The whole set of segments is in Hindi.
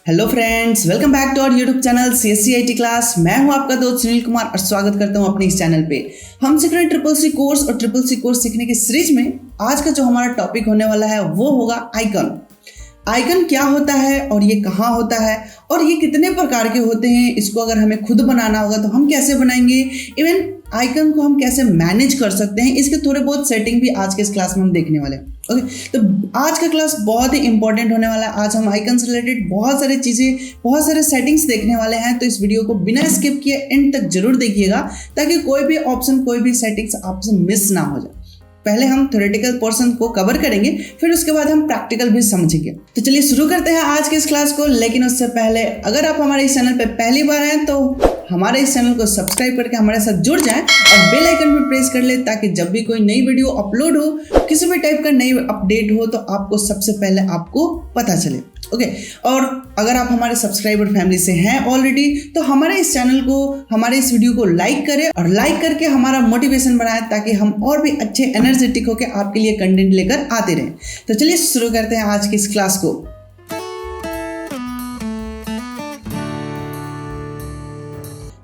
Hello friends, welcome back to our YouTube channel CSC IT class. मैं हूं आपका दोस्त सुनील कुमार और स्वागत करता हूं अपने इस चैनल पे। हम सीख रहे हैं CCC कोर्स और CCC कोर्स सीखने की सीरीज में आज का जो हमारा टॉपिक होने वाला है वो होगा आइकन। आइकन क्या होता है और ये कहाँ होता है और ये कितने प्रकार के होते हैं। इसको अगर हमें खुद बनाना होगा तो हम कैसे बनाएंगे, इवन आइकन को हम कैसे मैनेज कर सकते हैं, इसके थोड़े बहुत सेटिंग भी आज के इस क्लास में हम देखने वाले हैं। ओके, तो आज का क्लास बहुत ही इंपॉर्टेंट होने वाला है। आज हम आइकन से रिलेटेड बहुत सारी चीज़ें, बहुत सारे सेटिंग्स देखने वाले हैं। तो इस वीडियो को बिना स्किप किए एंड तक जरूर देखिएगा ताकि कोई भी ऑप्शन, कोई भी सेटिंग्स आपसे मिस ना हो जाए। पहले हम थ्योरेटिकल पोर्शन को कवर करेंगे, फिर उसके बाद हम प्रैक्टिकल भी समझेंगे। तो चलिए शुरू करते हैं आज के इस क्लास को। लेकिन उससे पहले अगर आप हमारे इस चैनल पे पहली बार हैं तो हमारे इस चैनल को सब्सक्राइब करके हमारे साथ जुड़ जाएं और बेल आइकन भी प्रेस कर ले ताकि जब भी कोई नई वीडियो अपलोड हो, किसी भी टाइप का नई अपडेट हो तो आपको सबसे पहले आपको पता चले। ओके, और अगर आप हमारे सब्सक्राइबर फैमिली से हैं ऑलरेडी तो हमारे इस चैनल को, हमारे इस वीडियो को लाइक करें और लाइक करके हमारा मोटिवेशन बढ़ाएं ताकि हम और भी अच्छे एनर्जेटिक होकर आपके लिए कंटेंट लेकर आते रहें। तो चलिए शुरू करते हैं आज की इस क्लास को।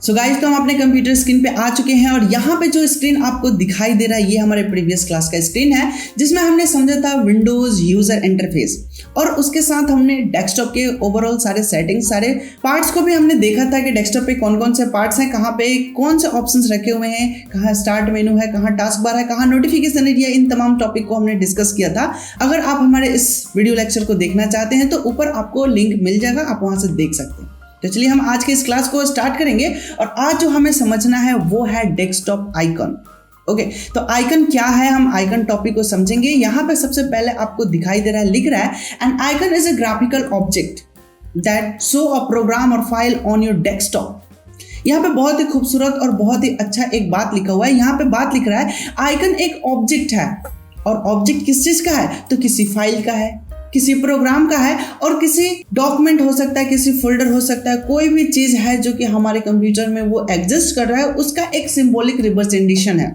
सो गाइस, तो हम अपने कंप्यूटर स्क्रीन पे आ चुके हैं और यहाँ पे जो स्क्रीन आपको दिखाई दे रहा है ये हमारे प्रीवियस क्लास का स्क्रीन है जिसमें हमने समझा था विंडोज यूजर इंटरफेस और उसके साथ हमने डेस्कटॉप के ओवरऑल सारे सेटिंग्स, सारे पार्ट्स को भी हमने देखा था कि डेस्कटॉप पे कौन कौन से पार्ट्स हैं, कहाँ पे कौन से ऑप्शंस रखे हुए हैं, कहाँ स्टार्ट मेनू है, कहाँ टास्क बार है, कहाँ नोटिफिकेशन एरिया। इन तमाम टॉपिक को हमने डिस्कस किया था। अगर आप हमारे इस वीडियो लेक्चर को देखना चाहते हैं तो ऊपर आपको लिंक मिल जाएगा, आप वहाँ से देख सकते हैं। तो चलिए हम आज के इस क्लास को स्टार्ट करेंगे और आज जो हमें समझना है वो है डेस्कटॉप आइकन। ओके, तो आइकन क्या है, हम आइकन टॉपिक को समझेंगे। यहाँ पे सबसे पहले आपको दिखाई दे रहा है, लिख रहा है an icon is a graphical object that show a program और फाइल ऑन योर डेस्कटॉप। यहाँ पे बहुत ही खूबसूरत और बहुत ही अच्छा एक बात लिखा हुआ है। यहाँ पे बात लिख रहा है आइकन एक ऑब्जेक्ट है और ऑब्जेक्ट किस चीज का है, तो किसी फाइल का है, किसी प्रोग्राम का है और किसी डॉक्यूमेंट हो सकता है, किसी फोल्डर हो सकता है, कोई भी चीज है जो कि हमारे कंप्यूटर में वो एग्जिस्ट कर रहा है, उसका एक सिंबॉलिक रिप्रेजेंटेशन है।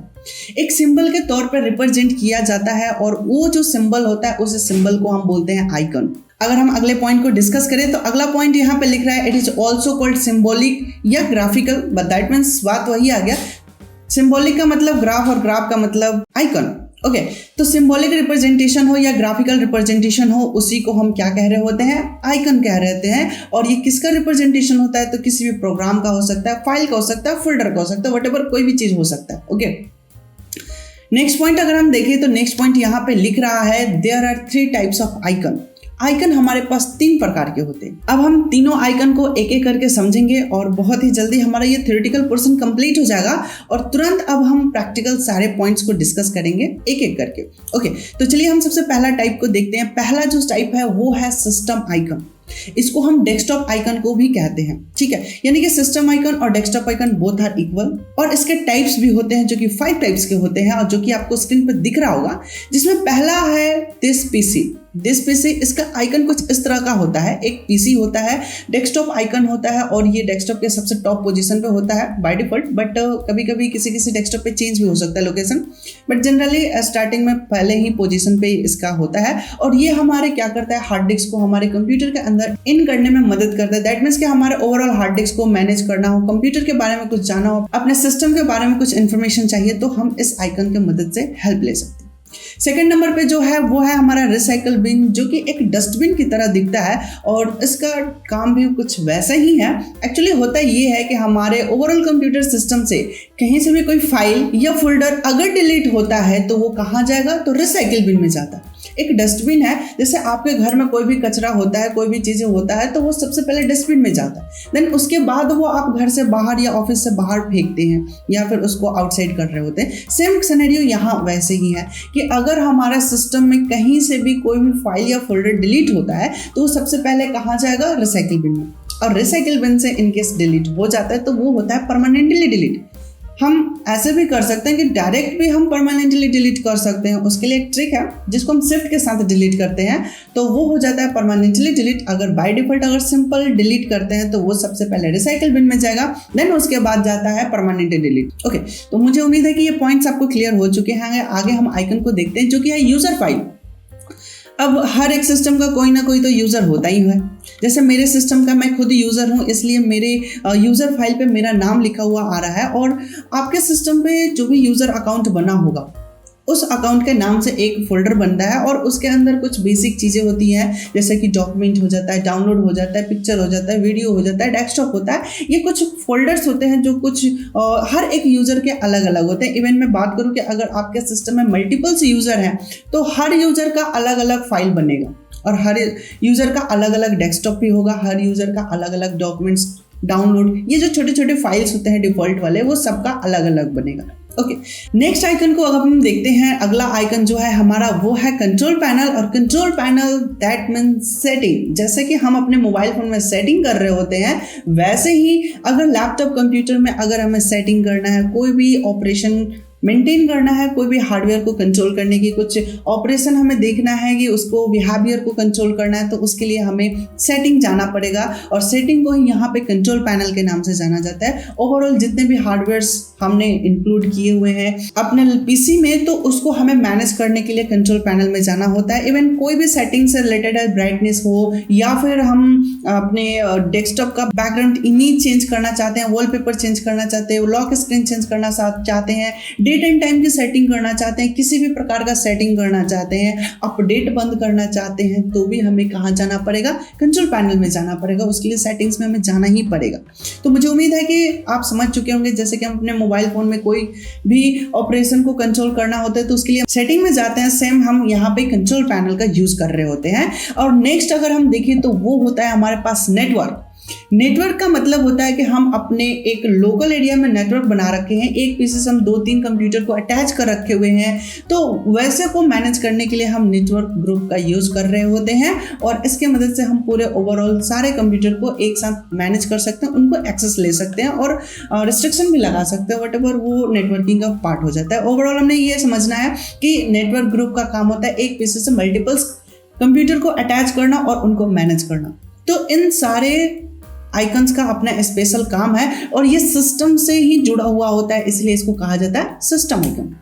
एक सिंबल के तौर पर रिप्रेजेंट किया जाता है और वो जो सिंबल होता है उस सिंबल को हम बोलते हैं आइकन। अगर हम अगले पॉइंट को डिस्कस करें तो अगला पॉइंट यहाँ पे लिख रहा है it is also called symbolic या ग्राफिकल, बट दैट मीन्स बात वही आ गया। सिंबॉलिक का मतलब ग्राफ और ग्राफ का मतलब आइकन। ओके, तो सिंबॉलिक रिप्रेजेंटेशन हो या ग्राफिकल रिप्रेजेंटेशन हो, उसी को हम क्या कह रहे होते हैं, आइकन कह रहे होते हैं। और ये किसका रिप्रेजेंटेशन होता है, तो किसी भी प्रोग्राम का हो सकता है, फाइल का हो सकता है, फोल्डर का हो सकता है, व्हाटएवर कोई भी चीज हो सकता है। ओके, नेक्स्ट पॉइंट अगर हम देखें तो नेक्स्ट पॉइंट यहाँ पे लिख रहा है there are 3 types of icon. Icon हमारे पास 3 प्रकार के होते हैं। अब हम तीनों आइकन को एक एक करके समझेंगे और बहुत ही जल्दी हमारा ये थ्योरेटिकल पोर्शन कंप्लीट हो जाएगा और तुरंत अब हम प्रैक्टिकल सारे पॉइंट्स को डिस्कस करेंगे एक एक करके। ओके, तो चलिए हम सबसे पहला टाइप को देखते हैं। पहला जो टाइप है वो है सिस्टम आइकन। इसको हम डेस्कटॉप आइकन को भी कहते हैं, ठीक है। यानी कि सिस्टम आइकन और desktop icon both are equal और इसके टाइप्स भी होते हैं जो कि 5 टाइप्स के होते हैं और जो कि आपको स्क्रीन पर दिख रहा होगा, जिसमें पहला है दिस पीसी। इसका आइकन कुछ इस तरह का होता है। एक पीसी होता है, डेस्कटॉप आइकन होता है और ये डेस्कटॉप के सबसे टॉप पोजीशन पे होता है बाय डिफॉल्ट, बट कभी कभी किसी डेस्कटॉप पे चेंज भी हो सकता है लोकेशन, बट जनरली स्टार्टिंग में पहले ही पोजीशन पे इसका होता है। और ये हमारे क्या करता है, हार्ड डिस्क को हमारे कंप्यूटर के अंदर इन करने में मदद करता है। दैट मीन्स कि हमारे ओवरऑल हार्ड डिस्क को मैनेज करना हो, कंप्यूटर के बारे में कुछ जाना हो, अपने सिस्टम के बारे में कुछ इन्फॉर्मेशन चाहिए तो हम इस आइकन की मदद से हेल्प ले सकते हैं। सेकेंड नंबर पे जो है वो है हमारा रिसाइकल बिन, जो कि एक डस्टबिन की तरह दिखता है और इसका काम भी कुछ वैसा ही है। एक्चुअली होता ये है कि हमारे ओवरऑल कंप्यूटर सिस्टम से कहीं से भी कोई फाइल या फोल्डर अगर डिलीट होता है तो वो कहाँ जाएगा, तो रिसाइकल बिन में जाता है। एक डस्टबिन है, जैसे आपके घर में कोई भी कचरा होता है, कोई भी चीजें होता है तो वो सबसे पहले डस्टबिन में जाता है, देन उसके बाद वो आप घर से बाहर या ऑफिस से बाहर फेंकते हैं या फिर उसको आउटसाइड कर रहे होते हैं। सेम सिनेरियो यहाँ वैसे ही है कि अगर हमारे सिस्टम में कहीं से भी कोई भी फाइल या फोल्डर डिलीट होता है तो वो सबसे पहले कहाँ जाएगा, रिसाइकिल बिन में। और रिसाइकिल बिन से इनकेस डिलीट हो जाता है तो वो होता है परमानेंटली डिलीट। हम ऐसे भी कर सकते हैं कि डायरेक्ट भी हम परमानेंटली डिलीट कर सकते हैं। उसके लिए एक ट्रिक है जिसको हम शिफ्ट के साथ डिलीट करते हैं तो वो हो जाता है परमानेंटली डिलीट। अगर बाय डिफॉल्ट अगर सिंपल डिलीट करते हैं तो वो सबसे पहले रिसाइकिल बिन में जाएगा, देन उसके बाद जाता है परमानेंटली डिलीट। ओके, तो मुझे उम्मीद है कि ये पॉइंट्स आपको क्लियर हो चुके हैं। आगे हम आइकन को देखते हैं जो कि है यूजर फाइल। अब हर एक सिस्टम का कोई ना कोई तो यूजर होता ही है। जैसे मेरे सिस्टम का मैं खुद यूज़र हूँ, इसलिए मेरे यूज़र फाइल पे मेरा नाम लिखा हुआ आ रहा है, और आपके सिस्टम पे जो भी यूज़र अकाउंट बना होगा उस अकाउंट के नाम से एक फोल्डर बनता है, और उसके अंदर कुछ बेसिक चीज़ें होती हैं, जैसे कि डॉक्यूमेंट हो जाता है, डाउनलोड हो जाता है, पिक्चर हो जाता है, वीडियो हो जाता है, डेस्कटॉप होता है। ये कुछ फोल्डर्स होते हैं जो कुछ हर एक यूज़र के अलग अलग होते हैं। इवन मैं बात करूँ कि अगर आपके सिस्टम में मल्टीपल्स यूज़र हैं तो हर यूज़र का अलग अलग फाइल बनेगा, और हर यूज़र का अलग अलग डेस्कटॉप भी होगा, हर यूज़र का अलग अलग डॉक्यूमेंट्स डाउनलोड, ये जो छोटे छोटे फाइल्स होते हैं डिफ़ॉल्ट वाले, वो सबका अलग अलग बनेगा। ओके, नेक्स्ट आइकन को अगर हम देखते हैं, अगला आइकन जो है हमारा वो है कंट्रोल पैनल। और control panel that means setting. जैसे कि हम अपने मोबाइल फोन में सेटिंग कर रहे होते हैं, वैसे ही अगर लैपटॉप कंप्यूटर में अगर हमें सेटिंग करना है, कोई भी ऑपरेशन मेंटेन करना है, कोई भी हार्डवेयर को कंट्रोल करने की, कुछ ऑपरेशन हमें देखना है कि उसको बिहेवियर को कंट्रोल करना है, तो उसके लिए हमें सेटिंग जाना पड़ेगा, और सेटिंग को यहाँ पे कंट्रोल पैनल के नाम से जाना जाता है। ओवरऑल जितने भी हार्डवेयर्स हमने इंक्लूड किए हुए हैं अपने पीसी में, तो उसको हमें मैनेज करने के लिए कंट्रोल पैनल में जाना होता है। इवन कोई भी सेटिंग से रिलेटेड है, ब्राइटनेस हो, या फिर हम अपने डेस्कटॉप का बैकग्राउंड इमेज चेंज करना चाहते हैं, वॉलपेपर चेंज करना चाहते हैं, लॉक स्क्रीन चेंज करना चाहते हैं, डेट एंड टाइम की सेटिंग करना चाहते हैं, किसी भी प्रकार का सेटिंग करना चाहते हैं, अपडेट बंद करना चाहते हैं, तो भी हमें कहाँ जाना पड़ेगा? कंट्रोल पैनल में जाना पड़ेगा। उसके लिए सेटिंग्स में हमें जाना ही पड़ेगा। तो मुझे उम्मीद है कि आप समझ चुके होंगे, जैसे कि हम अपने मोबाइल फोन में कोई भी ऑपरेशन को कंट्रोल करना होता है तो उसके लिए सेटिंग में जाते हैं, सेम हम यहाँ पे कंट्रोल पैनल का यूज कर रहे होते हैं। और नेक्स्ट अगर हम देखें तो वो होता है हमारे पास नेटवर्क। नेटवर्क का मतलब होता है कि हम अपने एक लोकल एरिया में नेटवर्क बना रखे हैं, एक पीसी से हम 2-3 कंप्यूटर को अटैच कर रखे हुए हैं, तो वैसे को मैनेज करने के लिए हम नेटवर्क ग्रुप का यूज कर रहे होते हैं, और इसके मदद से हम पूरे ओवरऑल सारे कंप्यूटर को एक साथ मैनेज कर सकते हैं, उनको एक्सेस ले सकते हैं, और रिस्ट्रिक्शन भी लगा सकते हैं, व्हाटएवर वो नेटवर्किंग का पार्ट हो जाता है। ओवरऑल हमने ये समझना है कि नेटवर्क ग्रुप का काम होता है एक पीसी से मल्टीपल्स कंप्यूटर को अटैच करना और उनको मैनेज करना। तो इन सारे आइकन्स का अपना स्पेशल काम है, और ये सिस्टम से ही जुड़ा हुआ होता है, इसलिए इसको कहा जाता है सिस्टम आइकन।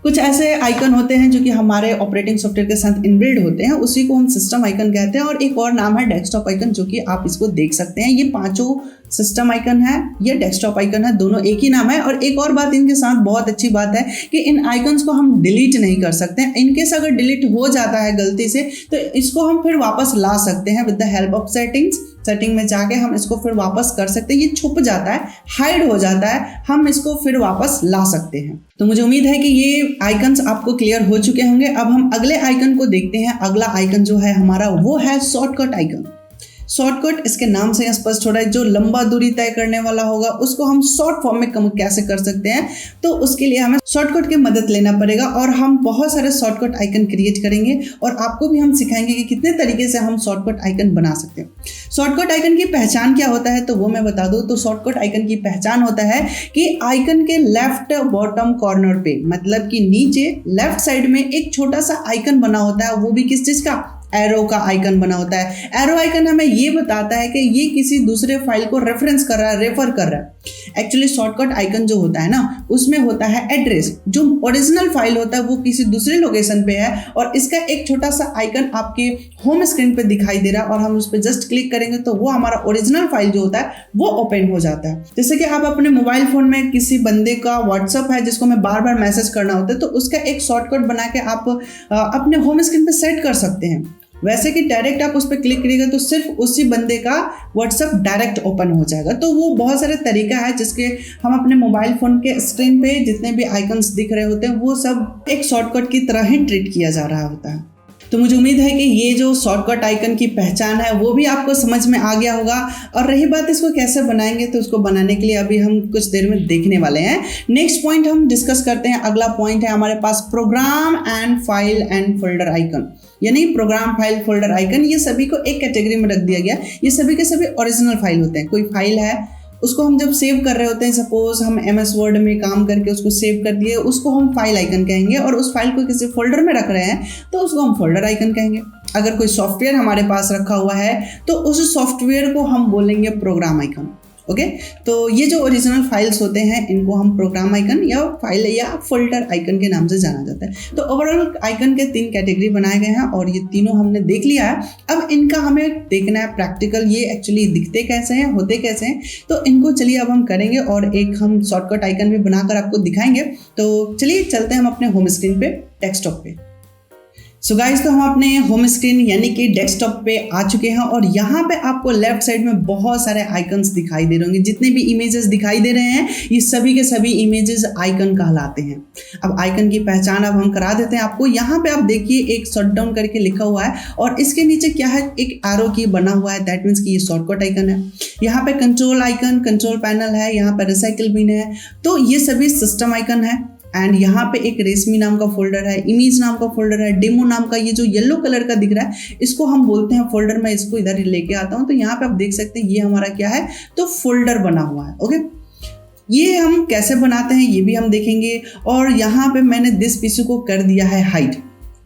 कुछ ऐसे आइकन होते हैं जो कि हमारे ऑपरेटिंग सॉफ्टवेयर के साथ इनबिल्ड होते हैं, उसी को हम सिस्टम आइकन कहते हैं। और एक और नाम है डेस्कटॉप आइकन, जो कि आप इसको देख सकते हैं। ये पांचों सिस्टम आइकन है, ये डेस्कटॉप आइकन है, दोनों एक ही नाम है। और एक और बात इनके साथ बहुत अच्छी बात है कि इन आइकन्स को हम डिलीट नहीं कर सकते हैं। इनकेस अगर डिलीट हो जाता है गलती से, तो इसको हम फिर वापस ला सकते हैं with the help of settings. Setting में जाके हम इसको फिर वापस कर सकते हैं। ये छुप जाता है, हाइड हो जाता है, हम इसको फिर वापस ला सकते हैं। तो मुझे उम्मीद है कि ये आइकन्स आपको क्लियर हो चुके होंगे। अब हम अगले आइकन को देखते हैं। अगला आइकन जो है हमारा वो है शॉर्टकट आइकन। शॉर्टकट इसके नाम से स्पष्ट हो रहा है, जो लंबा दूरी तय करने वाला होगा उसको हम शॉर्ट फॉर्म में कैसे कर सकते हैं, तो उसके लिए हमें शॉर्टकट की मदद लेना पड़ेगा। और हम बहुत सारे शॉर्टकट आइकन क्रिएट करेंगे, और आपको भी हम सिखाएंगे कि कितने तरीके से हम शॉर्टकट आइकन बना सकते हैं। शॉर्टकट आइकन की पहचान क्या होता है, तो वो मैं बता दूं। तो शॉर्टकट आइकन की पहचान होता है कि आइकन के लेफ्ट बॉटम कॉर्नर पे, मतलब कि नीचे लेफ्ट साइड में एक छोटा सा आइकन बना होता है, वो भी किस चीज का? एरो का आइकन बना होता है। एरो आइकन हमें ये बताता है कि ये किसी दूसरे फाइल को रेफरेंस कर रहा है, रेफर कर रहा है। एक्चुअली शॉर्टकट आइकन जो होता है ना, उसमें होता है एड्रेस। जो ओरिजिनल फाइल होता है वो किसी दूसरे लोकेशन पे है, और इसका एक छोटा सा आइकन आपके होम स्क्रीन पे दिखाई दे रहा है, और हम उस पर जस्ट क्लिक करेंगे तो वो हमारा ओरिजिनल फाइल जो होता है वो ओपन हो जाता है। जैसे कि आप अपने मोबाइल फोन में किसी बंदे का व्हाट्सअप है जिसको हमें बार बार मैसेज करना होता है, तो उसका एक शॉर्टकट बना के आप अपने होम स्क्रीन पे सेट कर सकते हैं। वैसे कि डायरेक्ट आप उस पर क्लिक करिएगा तो सिर्फ उसी बंदे का व्हाट्सएप डायरेक्ट ओपन हो जाएगा। तो वो बहुत सारे तरीका है जिसके हम अपने मोबाइल फोन के स्क्रीन पे जितने भी आइकन्स दिख रहे होते हैं वो सब एक शॉर्टकट की तरह ही ट्रीट किया जा रहा होता है। तो मुझे उम्मीद है कि ये जो शॉर्टकट आइकन की पहचान है वो भी आपको समझ में आ गया होगा। और रही बात इसको कैसे बनाएंगे, तो उसको बनाने के लिए अभी हम कुछ देर में देखने वाले हैं। नेक्स्ट पॉइंट हम डिस्कस करते हैं। अगला पॉइंट है हमारे पास program and file and folder icon, यानी प्रोग्राम, फाइल, फोल्डर आइकन। ये सभी को एक कैटेगरी में रख दिया गया। ये सभी के सभी ओरिजिनल फाइल होते हैं। कोई फाइल है, उसको हम जब सेव कर रहे होते हैं, सपोज हम MS वर्ड में काम करके उसको सेव कर दिए, उसको हम फाइल आइकन कहेंगे। और उस फाइल को किसी फोल्डर में रख रहे हैं तो उसको हम फोल्डर आइकन कहेंगे। अगर कोई सॉफ्टवेयर हमारे पास रखा हुआ है तो उस सॉफ्टवेयर को हम बोलेंगे प्रोग्राम आइकन। ओके तो ये जो ओरिजिनल फाइल्स होते हैं इनको हम प्रोग्राम आइकन या फाइल या फोल्डर आइकन के नाम से जाना जाता है। तो ओवरऑल आइकन के 3 कैटेगरी बनाए गए हैं और ये तीनों हमने देख लिया है। अब इनका हमें देखना है प्रैक्टिकल, ये एक्चुअली दिखते कैसे हैं, होते कैसे हैं। तो इनको चलिए अब हम करेंगे और एक हम शॉर्टकट आइकन भी बनाकर आपको दिखाएंगे। तो चलिए चलते हैं हम अपने होम स्क्रीन पे, डेस्कटॉप पे। सो गाइस तो हम अपने होम स्क्रीन यानी कि डेस्कटॉप पे आ चुके हैं और यहाँ पे आपको लेफ्ट साइड में बहुत सारे आइकन्स दिखाई दे रहे होंगे। जितने भी इमेजेस दिखाई दे रहे हैं ये सभी के सभी इमेजेस आइकन कहलाते हैं। अब आइकन की पहचान अब हम करा देते हैं आपको। यहाँ पे आप देखिए एक शॉट डाउन करके लिखा हुआ है और इसके नीचे क्या है, एक एरो की बना हुआ है। दैट मीन्स कि ये शॉर्टकट आइकन है। यहाँ पे कंट्रोल आइकन, कंट्रोल पैनल है, यहाँ पे रिसाइकिल बिन है। तो ये सभी सिस्टम आइकन है। एंड यहाँ पे एक रेसमी नाम का फोल्डर है, इमेज नाम का फोल्डर है, डेमो नाम का ये जो येलो कलर का दिख रहा है इसको हम बोलते हैं फोल्डर। मैं इसको इधर लेके आता हूँ तो यहाँ पे आप देख सकते हैं ये हमारा क्या है, तो फोल्डर बना हुआ है। ओके ये हम कैसे बनाते हैं ये भी हम देखेंगे। और यहाँ पे मैंने दिस पीसी को कर दिया है हाइड।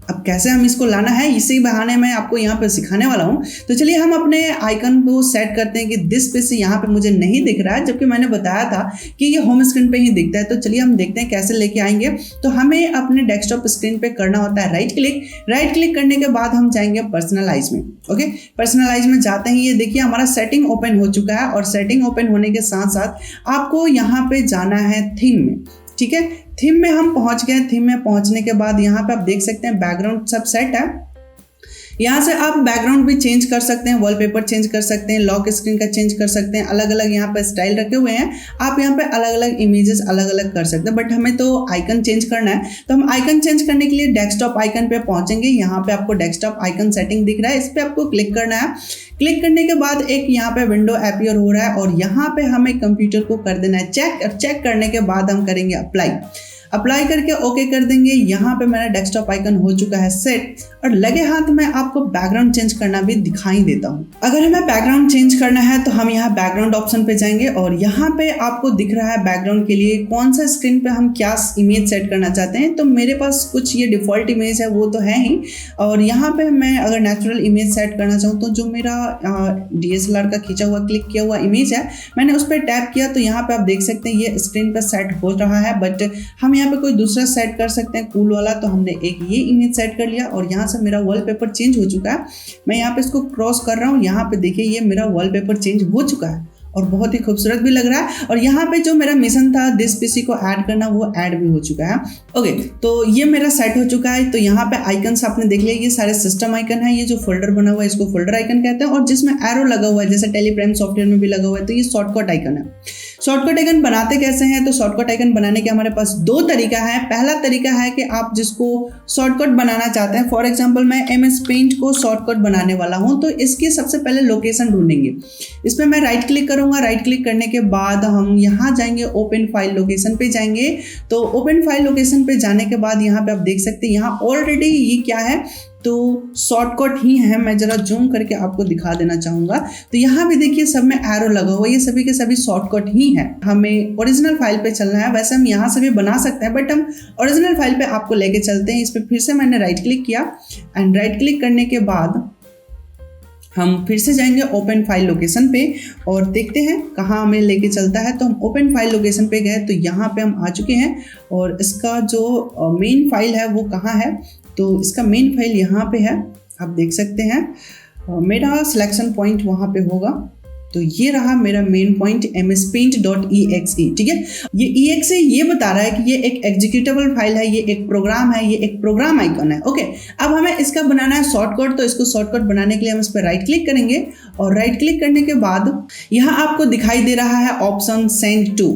अब कैसे हम इसको लाना है इसी बहाने मैं आपको यहाँ पे सिखाने वाला हूँ। तो चलिए हम अपने आइकन को सेट करते हैं कि दिस पे से यहाँ पे मुझे नहीं दिख रहा है, जबकि मैंने बताया था कि ये होम स्क्रीन पे ही दिखता है। तो चलिए हम देखते हैं कैसे लेके आएंगे। तो हमें अपने डेस्कटॉप स्क्रीन पे करना होता है राइट क्लिक करने के बाद हम जाएंगे पर्सनलाइज में। ओके पर्सनलाइज में जाते हैं, ये देखिए हमारा सेटिंग ओपन हो चुका है और सेटिंग ओपन होने के साथ साथ आपको यहाँ पे जाना है थीम में। ठीक है थीम में हम पहुंच गए। थीम में पहुंचने के बाद यहाँ पे आप देख सकते हैं बैकग्राउंड सब सेट है। यहाँ से आप बैकग्राउंड भी चेंज कर सकते हैं, वॉलपेपर चेंज कर सकते हैं, लॉक स्क्रीन का चेंज कर सकते हैं। अलग अलग यहाँ पे स्टाइल रखे हुए हैं। आप यहाँ पे अलग अलग इमेजेस अलग अलग कर सकते हैं। बट हमें तो आइकन चेंज करना है तो हम आइकन चेंज करने के लिए डेस्कटॉप आइकन पे पहुंचेंगे। यहाँ पे आपको डेस्कटॉप आइकन सेटिंग दिख रहा है, इस पर आपको क्लिक करना है। क्लिक करने के बाद एक यहाँ पे विंडो अपीयर हो रहा है और यहाँ पे हमें कंप्यूटर को कर देना है चेक। और चेक करने के बाद हम करेंगे अप्लाई करके ओके कर देंगे। यहाँ पे मेरा डेस्कटॉप आइकन हो चुका है सेट। और लगे हाथ में आपको बैकग्राउंड चेंज करना भी दिखाई देता हूँ। अगर हमें बैकग्राउंड चेंज करना है तो हम यहाँ बैकग्राउंड ऑप्शन पे जाएंगे और यहाँ पे आपको दिख रहा है बैकग्राउंड के लिए कौन सा स्क्रीन पे हम क्या इमेज सेट करना चाहते हैं। तो मेरे पास कुछ ये डिफॉल्ट इमेज है वो तो है ही। और यहाँ पे मैं अगर नेचुरल इमेज सेट करना चाहूँ तो जो मेरा DSLR का खींचा हुआ क्लिक किया हुआ इमेज है मैंने उस पर टैप किया तो यहाँ पे आप देख सकते हैं ये स्क्रीन पर सेट हो रहा है। बट हम यहाँ पे कोई दूसरा सेट कर सकते हैं कूल वाला। तो हमने एक ये इमेज सेट कर लिया और यहाँ से मेरा वॉलपेपर चेंज हो चुका है। मैं यहाँ पे इसको क्रॉस कर रहा हूँ। यहाँ पे देखिए ये मेरा वॉलपेपर चेंज हो चुका है और बहुत ही खूबसूरत भी लग रहा है। और यहाँ पे जो मेरा मिशन था दिस पीसी को ऐड करना वो ऐड भी हो चुका है। ओके तो ये मेरा सेट हो चुका है। तो यहाँ पे आइकन्स आपने देख लिया, ये सारे सिस्टम आइकन है। ये जो फोल्डर बना हुआ है इसको फोल्डर आइकन कहते हैं और जिसमें एरो लगा हुआ है जैसे टेलीप्राइम सॉफ्टवेयर में भी लगा हुआ है तो ये शॉर्टकट आइकन है। शॉर्टकट आइकन बनाते कैसे हैं, तो शॉर्टकट आइकन बनाने के हमारे पास 2 तरीका है। पहला तरीका है कि आप जिसको शॉर्टकट बनाना चाहते हैं, फॉर एग्जांपल मैं MS पेंट को शॉर्टकट बनाने वाला हूं तो इसकी सबसे पहले लोकेशन ढूंढेंगे। इस पर मैं राइट क्लिक करूंगा। राइट क्लिक करने के बाद हम यहाँ जाएंगे ओपन फाइल लोकेशन पे जाएंगे। तो ओपन फाइल लोकेशन पे जाने के बाद यहाँ पे आप देख सकते हैं यहाँ ऑलरेडी ये क्या है, तो शॉर्टकट ही है। मैं जरा जूम करके आपको दिखा देना चाहूँगा। तो यहाँ भी देखिए सब में एरो लगा हुआ है, ये सभी के सभी शॉर्टकट ही है। हमें ओरिजिनल फाइल पे चलना है। वैसे हम यहाँ से भी बना सकते हैं बट हम ओरिजिनल फाइल पे आपको लेके चलते हैं। इस पर फिर से मैंने राइट क्लिक किया एंड राइट क्लिक करने के बाद हम फिर से जाएंगे ओपन फाइल लोकेशन पे और देखते हैं कहाँ हमें लेके चलता है। तो हम ओपन फाइल लोकेशन पे गए तो यहाँ पे हम आ चुके हैं और इसका जो मेन फाइल है वो कहाँ है, तो इसका मेन फाइल यहाँ पे है। आप देख सकते हैं मेरा सिलेक्शन पॉइंट वहाँ पे होगा। तो ये रहा मेरा मेन पॉइंट mspaint.exe। ठीक है ये exe ये बता रहा है कि ये एक एग्जीक्यूटेबल फाइल है, ये एक प्रोग्राम है, ये एक प्रोग्राम आइकन है। ओके अब हमें इसका बनाना है शॉर्टकट। तो इसको शॉर्टकट बनाने के लिए हम इस पर राइट क्लिक करेंगे और राइट क्लिक करने के बाद यहाँ आपको दिखाई दे रहा है option send to.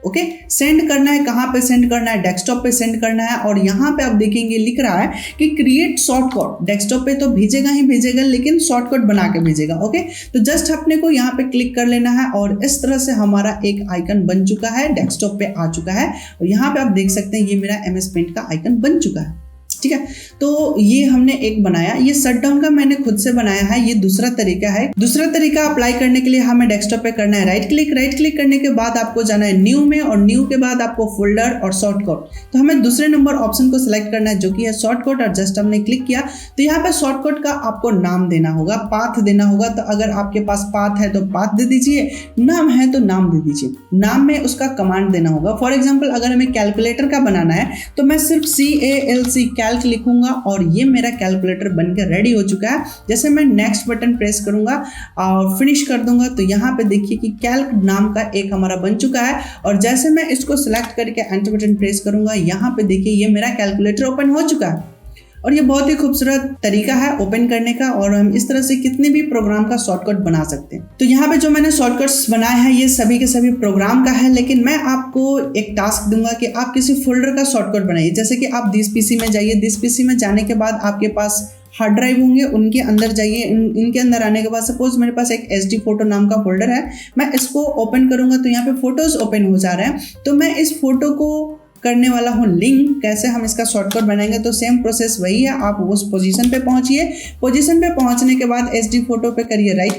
Okay send करना है, कहाँ पे सेंड करना है, डेस्कटॉप पे सेंड करना है। और यहाँ पे आप देखेंगे लिख रहा है कि क्रिएट शॉर्टकट। डेस्कटॉप पे तो भेजेगा ही भेजेगा लेकिन शॉर्टकट बना के भेजेगा। ओके तो जस्ट अपने को यहाँ पे क्लिक कर लेना है और इस तरह से हमारा एक आइकन बन चुका है, डेस्कटॉप पे आ चुका है। और यहाँ पे आप देख सकते हैं ये मेरा MS पेंट का आइकन बन चुका है। ठीक है। तो ये हमने एक बनाया, ये शट डाउन का मैंने खुद से बनाया है, ये दूसरा तरीका है। दूसरा तरीका अप्लाई करने के लिए हमें डेस्कटॉप पे करना है राइट क्लिक करने के बाद आपको जाना है न्यू में, और न्यू के बाद आपको फोल्डर और शॉर्टकट। तो हमें दूसरे नंबर ऑप्शन को सिलेक्ट करना है जो कि है शॉर्टकट, और जस्ट हमने क्लिक किया तो यहाँ पे शॉर्टकट का आपको नाम देना होगा, पाथ देना होगा। तो अगर आपके पास पाथ है तो पाथ दे दीजिए, नाम है तो नाम दे दीजिए। नाम में उसका कमांड देना होगा। फॉर एग्जाम्पल अगर हमें कैलकुलेटर का बनाना है तो मैं सिर्फ CALC कैल्क लिखूंगा और ये मेरा कैलकुलेटर बनकर रेडी हो चुका है। जैसे मैं नेक्स्ट बटन प्रेस करूंगा और फिनिश कर दूंगा तो यहाँ पे देखिए कि कैल्क नाम का एक हमारा बन चुका है। और जैसे मैं इसको सिलेक्ट करके एंटर बटन प्रेस करूंगा, यहाँ पे देखिए ये मेरा कैलकुलेटर ओपन हो चुका है। और ये बहुत ही खूबसूरत तरीका है ओपन करने का, और हम इस तरह से कितने भी प्रोग्राम का शॉर्टकट बना सकते हैं। तो यहाँ पे जो मैंने शॉर्टकट्स बनाए हैं ये सभी के सभी प्रोग्राम का है, लेकिन मैं आपको एक टास्क दूंगा कि आप किसी फोल्डर का शॉर्टकट बनाइए। जैसे कि आप दिस PC में जाइए, दिस PC में जाने के बाद आपके पास हार्ड ड्राइव होंगे, उनके अंदर जाइए। इनके अंदर आने के बाद सपोज मेरे पास एक SD फोटो नाम का फोल्डर है, मैं इसको ओपन करूंगा तो यहाँ पे फोटोज ओपन हो जा रहे हैं। तो मैं इस फोटो को करने वाला हूँ लिंक, कैसे हम इसका शॉर्टकट बनाएंगे। तो सेम प्रोसेस वही है, आप उस पोजीशन पे पहुंचिए। पोजीशन पे पहुंचने के बाद SD फोटो पे करिए राइट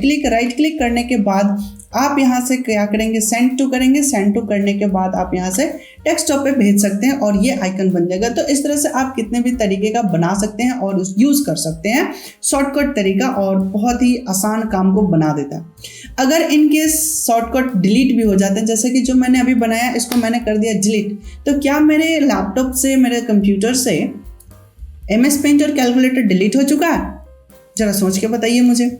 क्लिक करने के बाद आप यहाँ से क्या करेंगे, सेंड टू करेंगे। सेंड टू करने के बाद आप यहाँ से डेस्कटॉप पे भेज सकते हैं और ये आइकन बन जाएगा। तो इस तरह से आप कितने भी तरीके का बना सकते हैं और यूज कर सकते हैं शॉर्टकट तरीका, और बहुत ही आसान काम को बना देता है। अगर इनकेस शॉर्टकट डिलीट भी हो जाते हैं, जैसे कि जो मैंने अभी बनाया इसको मैंने कर दिया डिलीट, तो क्या मेरे लैपटॉप से, मेरे कंप्यूटर से MS पेंट और कैलकुलेटर डिलीट हो चुका है? जरा सोच के बताइए मुझे।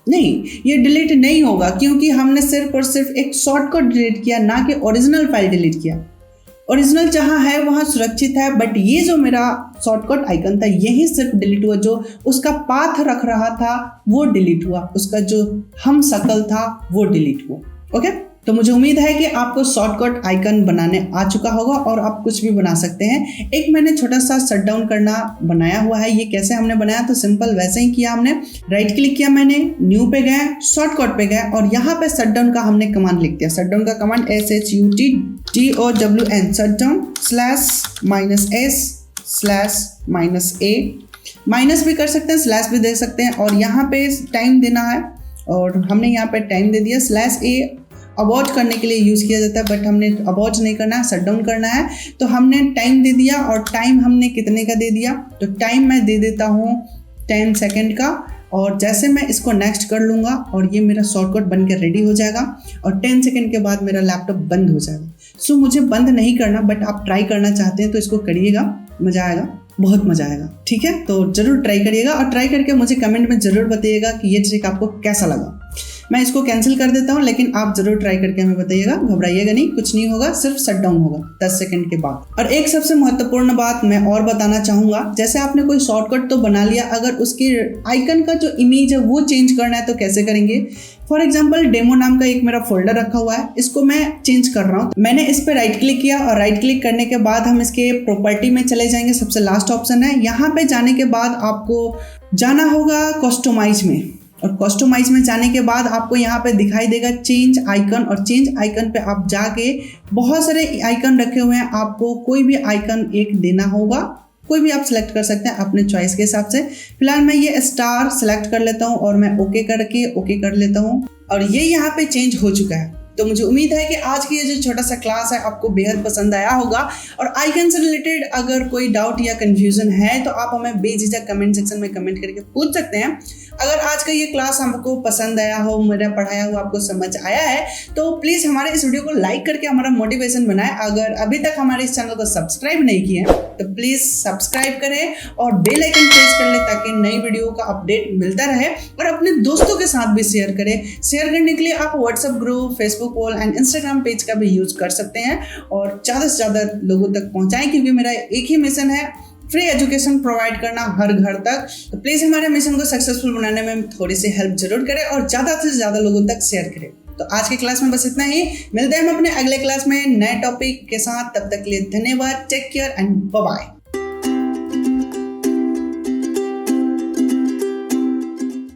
नहीं, ये डिलीट नहीं होगा, क्योंकि हमने सिर्फ और सिर्फ एक शॉर्टकट डिलीट किया, ना कि ओरिजिनल फाइल डिलीट किया। ओरिजिनल जहाँ है वहाँ सुरक्षित है, बट ये जो मेरा शॉर्टकट आइकन था यही सिर्फ डिलीट हुआ। जो उसका पाथ रख रहा था वो डिलीट हुआ, उसका जो हम शकल था वो डिलीट हुआ। ओके, तो मुझे उम्मीद है कि आपको शॉर्टकट आइकन बनाने आ चुका होगा और आप कुछ भी बना सकते हैं। एक मैंने छोटा सा शट डाउन करना बनाया हुआ है। ये कैसे हमने बनाया, तो सिंपल वैसे ही किया हमने। राइट क्लिक किया मैंने, न्यू पे गए, शॉर्टकट पे गए और यहाँ पे शट डाउन का हमने कमांड लिख दिया। शट डाउन का command SHUTDOWN shut down /-S/-A, minus भी कर सकते हैं, स्लैश भी दे सकते हैं। और यहाँ पे टाइम देना है और हमने यहाँ पे टाइम दे दिया। /A अबॉर्ट करने के लिए यूज़ किया जाता है, बट हमने अबॉर्ट नहीं करना है, शट डाउन करना है। तो हमने टाइम दे दिया, और टाइम हमने कितने का दे दिया, तो टाइम मैं दे देता हूँ 10 सेकेंड का। और जैसे मैं इसको नेक्स्ट कर लूँगा और ये मेरा शॉर्टकट बन के रेडी हो जाएगा, और 10 सेकेंड के बाद मेरा लैपटॉप बंद हो जाएगा। सो मुझे बंद नहीं करना, बट आप ट्राई करना चाहते हैं तो इसको करिएगा, मज़ा आएगा, बहुत मज़ा आएगा। ठीक है, तो ज़रूर ट्राई करिएगा और ट्राई करके मुझे कमेंट में ज़रूर बताइएगा कि ये ट्रिक आपको कैसा लगा। मैं इसको कैंसिल कर देता हूँ, लेकिन आप जरूर ट्राई करके हमें बताइएगा। घबराइएगा नहीं, कुछ नहीं होगा, सिर्फ शट डाउन होगा 10 सेकंड के बाद। और एक सबसे महत्वपूर्ण बात मैं और बताना चाहूँगा, जैसे आपने कोई शॉर्टकट तो बना लिया, अगर उसके आइकन का जो इमेज है वो चेंज करना है तो कैसे करेंगे। फॉर एग्जाम्पल डेमो नाम का एक मेरा फोल्डर रखा हुआ है, इसको मैं चेंज कर रहा हूँ। मैंने इस पर राइट क्लिक किया और राइट क्लिक करने के बाद हम इसके प्रॉपर्टी में चले जाएंगे। सबसे लास्ट ऑप्शन है, यहाँ पे जाने के बाद आपको जाना होगा कस्टमाइज में, और कस्टमाइज में जाने के बाद आपको यहाँ पे दिखाई देगा चेंज आइकन, और चेंज आइकन पे आप जाके बहुत सारे आइकन रखे हुए हैं, आपको कोई भी आइकन एक देना होगा। कोई भी आप सिलेक्ट कर सकते हैं अपने चॉइस के हिसाब से। फिलहाल मैं ये स्टार सिलेक्ट कर लेता हूँ और मैं ओके कर लेता हूँ, और ये यहाँ पे चेंज हो चुका है। तो मुझे उम्मीद है कि आज की ये जो छोटा सा क्लास है आपको बेहद पसंद आया होगा। और आइकन से रिलेटेड अगर कोई डाउट या कंफ्यूजन है तो आप हमें बेझिझक कमेंट सेक्शन में कमेंट करके पूछ सकते हैं। अगर आज का ये क्लास हमको पसंद आया हो, मेरा पढ़ाया हुआ आपको समझ आया है, तो प्लीज़ हमारे इस वीडियो को लाइक करके हमारा मोटिवेशन बनाएं। अगर अभी तक हमारे इस चैनल को सब्सक्राइब नहीं किए तो प्लीज़ सब्सक्राइब करें और बेल आइकन प्रेस कर लें, ताकि नई वीडियो का अपडेट मिलता रहे। और अपने दोस्तों के साथ भी शेयर करें। शेयर करने के लिए आप WhatsApp group, Facebook wall and Instagram page का भी यूज कर सकते हैं, और ज़्यादा से ज़्यादा लोगों तक पहुँचाएं, क्योंकि मेरा एक ही मिशन है, फ्री एजुकेशन प्रोवाइड करना हर घर तक। तो प्लीज़ हमारे मिशन को सक्सेसफुल बनाने में थोड़ी सी हेल्प जरूर करें और ज़्यादा से ज़्यादा लोगों तक शेयर करें। तो आज के क्लास में बस इतना ही। मिलते हैं हम अपने अगले क्लास में नए टॉपिक के साथ। तब तक के लिए धन्यवाद। Take care and bye bye.